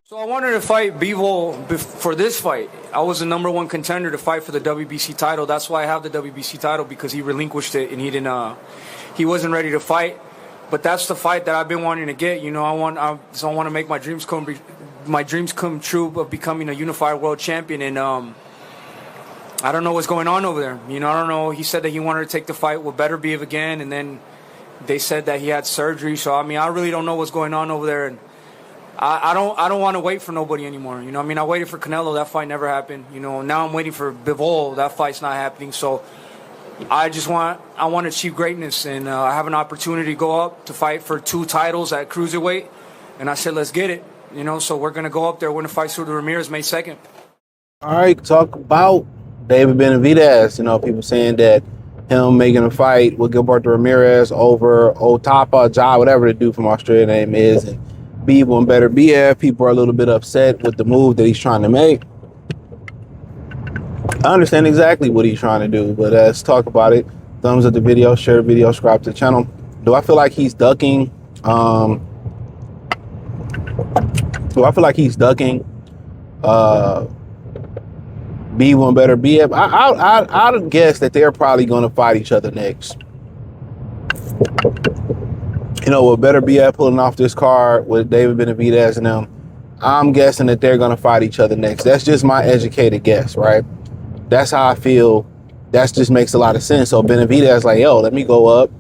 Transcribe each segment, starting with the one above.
So I wanted to fight Bivol for this fight. I was the #1 contender to fight for the WBC title. That's why I have the WBC title, because he relinquished it and he wasn't ready to fight. But that's the fight that I've been wanting to get. You know, I want to make my dreams come true of becoming a unified world champion. And I don't know what's going on over there. You know, I don't know. He said that he wanted to take the fight with Beterbiev again, and then they said that he had surgery. So I mean, I really don't know what's going on over there. And I don't want to wait for nobody anymore. You know, I mean, I waited for Canelo. That fight never happened. You know, now I'm waiting for Bivol. That fight's not happening. So I want to achieve greatness, and I have an opportunity to go up to fight for 2 titles at cruiserweight, and I said, let's get it. You know, so we're gonna go up there. We're gonna fight Artur Ramirez May 2nd. All right, talk about David Benavidez. You know, people saying that him making a fight with Gilberto Ramirez over Opetaia, Jai, whatever the dude from Australia name is, and Bivol and Beterbiev. People are a little bit upset with the move that he's trying to make. I understand exactly what he's trying to do, but let's talk about it. Thumbs up the video, share the video, subscribe to the channel. Do I feel like he's ducking? Do I feel like he's ducking Bivol and Beterbiev? I'd guess that they're probably going to fight each other next. You know, with Beterbiev pulling off this card with David Benavidez and them, I'm guessing that they're going to fight each other next. That's just my educated guess, right? That's how I feel. That just makes a lot of sense. So Benavidez like, yo, let me go up,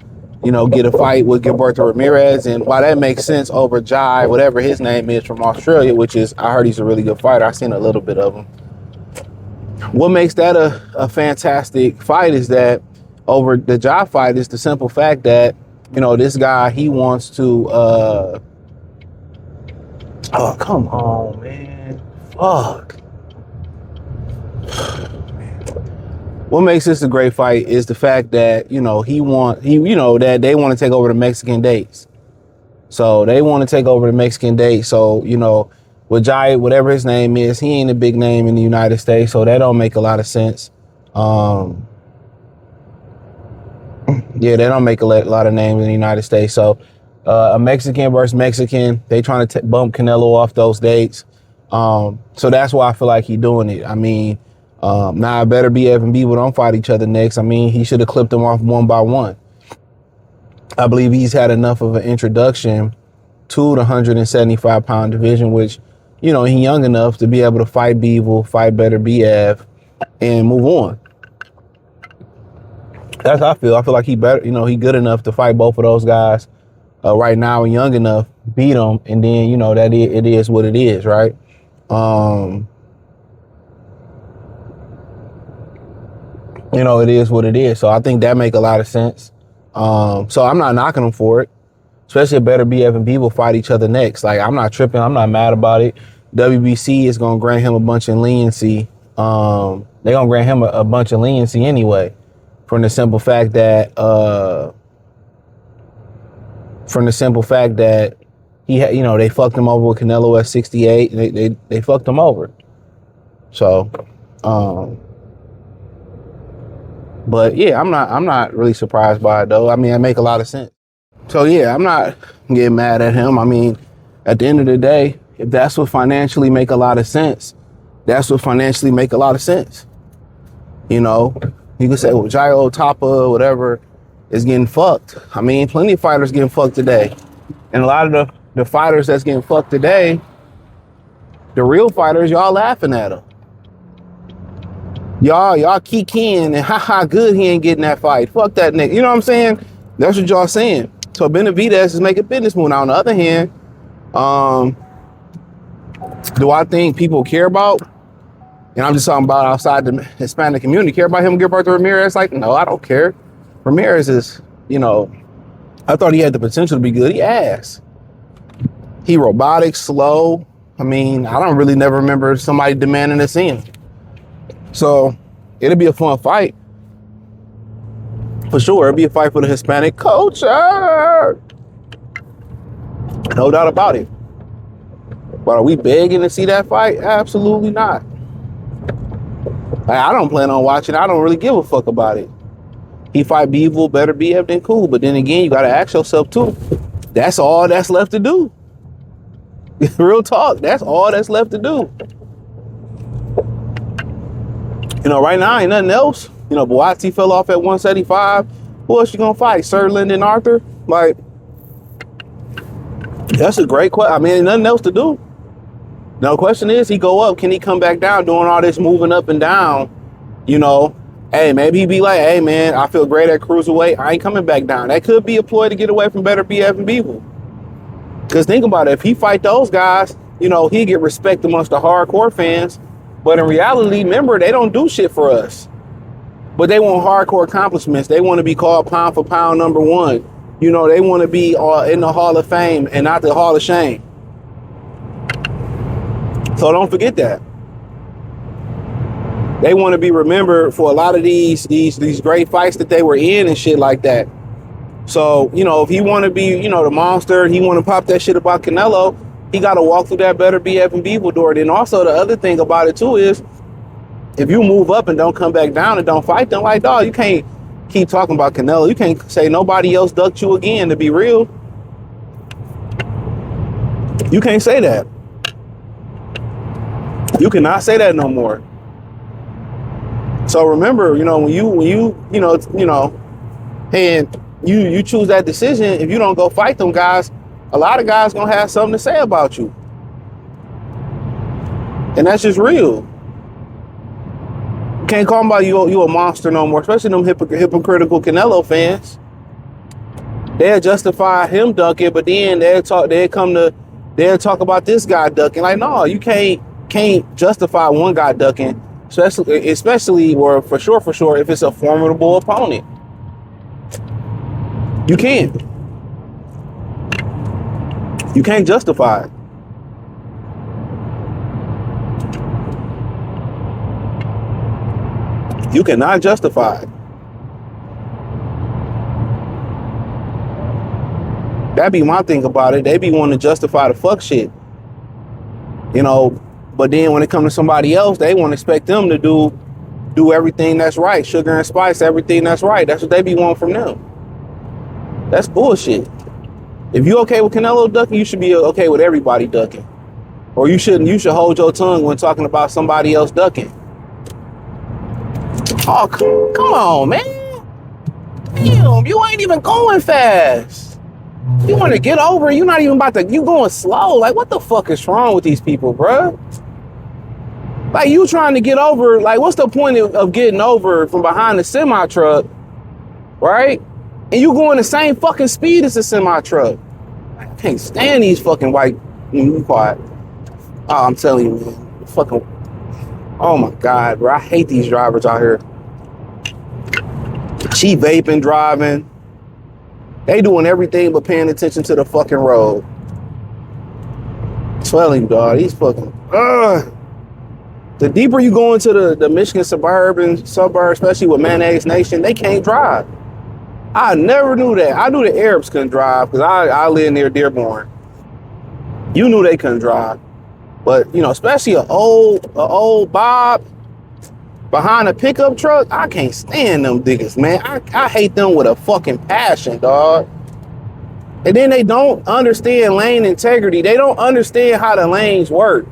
you know, get a fight with Gilberto Ramirez. And while that makes sense over Jai, whatever his name is from Australia, which is, I heard he's a really good fighter. I've seen a little bit of him. What makes that a fantastic fight is that over the Jai fight is the simple fact that, you know, this guy, he wants to, oh, come on, man. Fuck. What makes this a great fight is the fact that, you know, that they want to take over the Mexican dates. So they want to take over the Mexican dates. So, you know, with Jai, whatever his name is, he ain't a big name in the United States. So that don't make a lot of sense. Yeah, they don't make a lot of names in the United States. So a Mexican versus Mexican, they trying to bump Canelo off those dates. So that's why I feel like he's doing it. I mean, now Beterbiev and Bivol don't fight each other next. I mean, he should have clipped them off 1 by 1. I believe he's had enough of an introduction to the 175-pound division, which, you know, he's young enough to be able to fight Bivol, fight Beterbiev, and move on. That's how I feel. I feel like he better, you know, he good enough to fight both of those guys right now and young enough, beat them, and then, you know, it is what it is, right? You know, it is what it is. So I think that make a lot of sense. So I'm not knocking them for it, especially if Beterbiev and Bivol fight each other next. Like, I'm not tripping. I'm not mad about it. WBC is going to grant him a bunch of leniency. They're going to grant him a bunch of leniency anyway, from the simple fact that he had, you know, they fucked him over with Canelo at 68. And they fucked him over. So, but yeah, I'm not really surprised by it though. I mean, it make a lot of sense. So yeah, I'm not getting mad at him. I mean, at the end of the day, if that's what financially make a lot of sense, that's what financially make a lot of sense. You know, you can say, well, Jai Opetaia, whatever, is getting fucked. I mean, plenty of fighters getting fucked today. And a lot of the fighters that's getting fucked today, the real fighters, y'all laughing at them. Y'all kikiing and haha, good he ain't getting that fight. Fuck that nigga. You know what I'm saying? That's what y'all saying. So Benavidez is making business move. Now, on the other hand, do I think people care about, and I'm just talking about outside the Hispanic community, care about him, Gilberto Ramirez? Like, no, I don't care. Ramirez is, you know, I thought he had the potential to be good. He ass. He robotic, slow. I mean, I don't really never remember somebody demanding to see him. So it'll be a fun fight. For sure, it'll be a fight for the Hispanic culture. No doubt about it. But are we begging to see that fight? Absolutely not. I don't plan on watching. I don't really give a fuck about it. he fight Bivol, Beterbiev, then cool. But then again, you got to ask yourself too, that's all that's left to do. Real talk, that's all that's left to do. You know, right now ain't nothing else. You know, Boati fell off at 175. Who else you gonna fight? Serland and Artur? Like, that's a great question. I mean, ain't nothing else to do. Now, the question is, he go up, can he come back down doing all this moving up and down? You know, hey, maybe he be like, hey, man, I feel great at cruiserweight. I ain't coming back down. That could be a ploy to get away from Beterbiev and Bivol. Because think about it, if he fight those guys, you know, he get respect amongst the hardcore fans. But in reality, remember, they don't do shit for us. But they want hardcore accomplishments. They want to be called pound for pound #1. You know, they want to be in the Hall of Fame and not the Hall of Shame. So don't forget that. They want to be remembered for a lot of these great fights that they were in and shit like that. So, you know, if he want to be, you know, the monster, he want to pop that shit about Canelo, he got to walk through that Beterbiev and Bivol door. Then also the other thing about it too is, if you move up and don't come back down and don't fight them, like, dog, you can't keep talking about Canelo. You can't say nobody else ducked you again, to be real. You can't say that. You cannot say that no more. So remember, you know, when you and you choose that decision, if you don't go fight them guys, a lot of guys gonna have something to say about you. And that's just real. You can't call them about you a monster no more, especially them hypocritical Canelo fans. They'll justify him ducking, but then they'll talk about this guy ducking. Like, no, you can't justify one guy ducking, especially or for sure if it's a formidable opponent. You can't. You can't justify it. You cannot justify it. That be my thing about it. They be wanting to justify the fuck shit. You know, but then when it comes to somebody else, they want to expect them to do everything that's right. Sugar and spice, everything that's right. That's what they be wanting from them. That's bullshit. If you okay with Canelo ducking, you should be okay with everybody ducking. Or you should hold your tongue when talking about somebody else ducking. Oh, come on, man. Damn, you ain't even going fast. You want to get over, you not even about to, you going slow. Like, what the fuck is wrong with these people, bruh? Like, you trying to get over, like, what's the point of getting over from behind the semi-truck, right? And you going the same fucking speed as a semi-truck. I can't stand these fucking white, quiet. Oh, I'm telling you, man. Fucking, oh my God, bro. I hate these drivers out here. She vaping, driving. They doing everything but paying attention to the fucking road. I'm telling you, dog, these fucking, the deeper you go into the Michigan suburbs, especially with Mayonnaise Nation, they can't drive. I never knew that. I knew the Arabs couldn't drive because I live near Dearborn. You knew they couldn't drive. But, you know, especially an old Bob behind a pickup truck, I can't stand them niggas, man. I hate them with a fucking passion, dog. And then they don't understand lane integrity. They don't understand how the lanes work.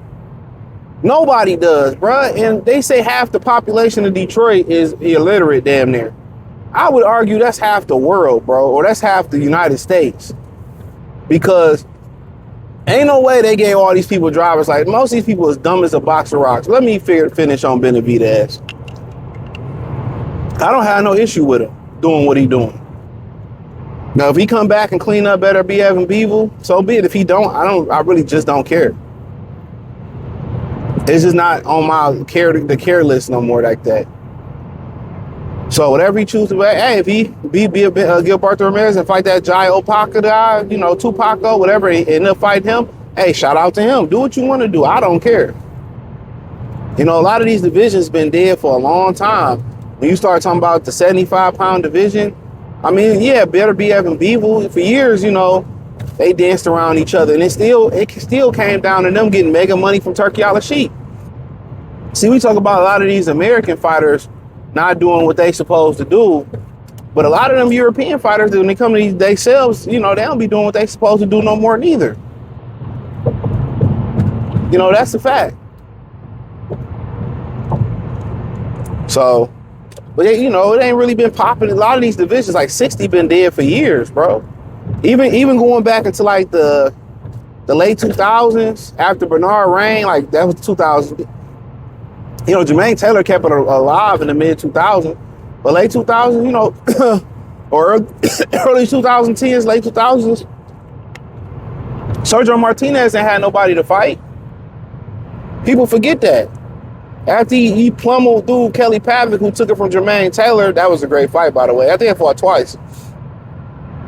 Nobody does, bruh. And they say half the population of Detroit is illiterate, damn near. I would argue that's half the world, bro, or that's half the United States. Because ain't no way they gave all these people drivers. Like, most of these people is dumb as a box of rocks. Let me finish on Benavidez. I don't have no issue with him doing what he doing. Now, if he come back and clean up Beterbiev and Bivol, so be it. If he don't, I really just don't care. It's just not on the care list no more like that. So whatever he chooses to be, hey, if he be Gilberto Ramirez and fight that Jai Opaka guy, you know, Tupaco, whatever, and end up fighting him, hey, shout out to him. Do what you want to do. I don't care. You know, a lot of these divisions been dead for a long time. When you start talking about the 75-pound division, I mean, yeah, Beterbiev and Bivol, for years, you know, they danced around each other, and it still came down to them getting mega money from Turkey Al-Sheikh. See, we talk about a lot of these American fighters not doing what they supposed to do. But a lot of them European fighters, when they come to themselves, you know, they don't be doing what they supposed to do no more neither. You know, that's the fact. So, but you know, it ain't really been popping. A lot of these divisions, like 60 been dead for years, bro. Even going back into like the late 2000s, after Bernard reign, like that was 2000. You know, Jermaine Taylor kept it alive in the mid 2000s, but late 2000s, you know, or early 2010s, late 2000s, Sergio Martinez ain't had nobody to fight. People forget that. After he plummeled through Kelly Pavlik, who took it from Jermaine Taylor, that was a great fight, by the way. I think I fought twice.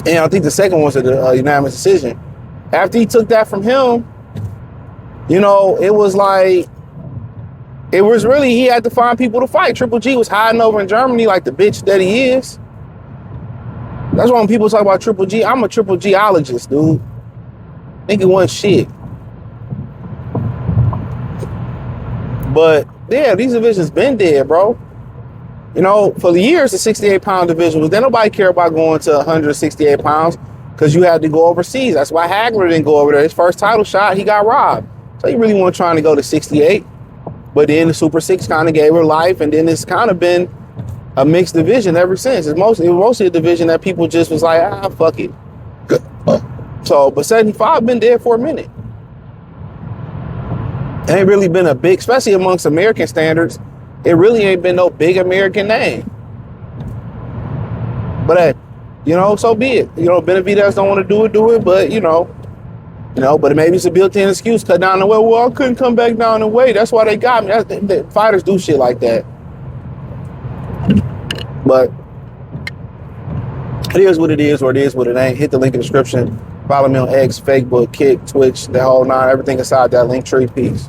And I think the second one was a unanimous decision. After he took that from him, you know, it was like, it was really, he had to find people to fight. Triple G was hiding over in Germany like the bitch that he is. That's why when people talk about Triple G, I'm a Triple G-ologist, dude. Nigga wasn't shit. But yeah, these divisions been dead, bro. You know, for the years, the 68-pound division was there. Nobody care about going to 168 pounds because you had to go overseas. That's why Hagler didn't go over there. His first title shot, he got robbed. So he really wasn't trying to go to 68. But then the Super 6 kind of gave her life, and then it's kind of been a mixed division ever since. It was mostly a division that people just was like, fuck it. So, but 75 been dead for a minute. It ain't really been a big, especially amongst American standards, it really ain't been no big American name. But you know, so be it. You know, Benavidez don't want to do it, but you know, but maybe it's a built-in excuse, cut down the weight. Well, I couldn't come back down the weight. That's why they got me. The fighters do shit like that. But it is what it is, or it is what it ain't. Hit the link in the description. Follow me on X, Facebook, Kick, Twitch, the whole nine, everything inside that link tree. Peace.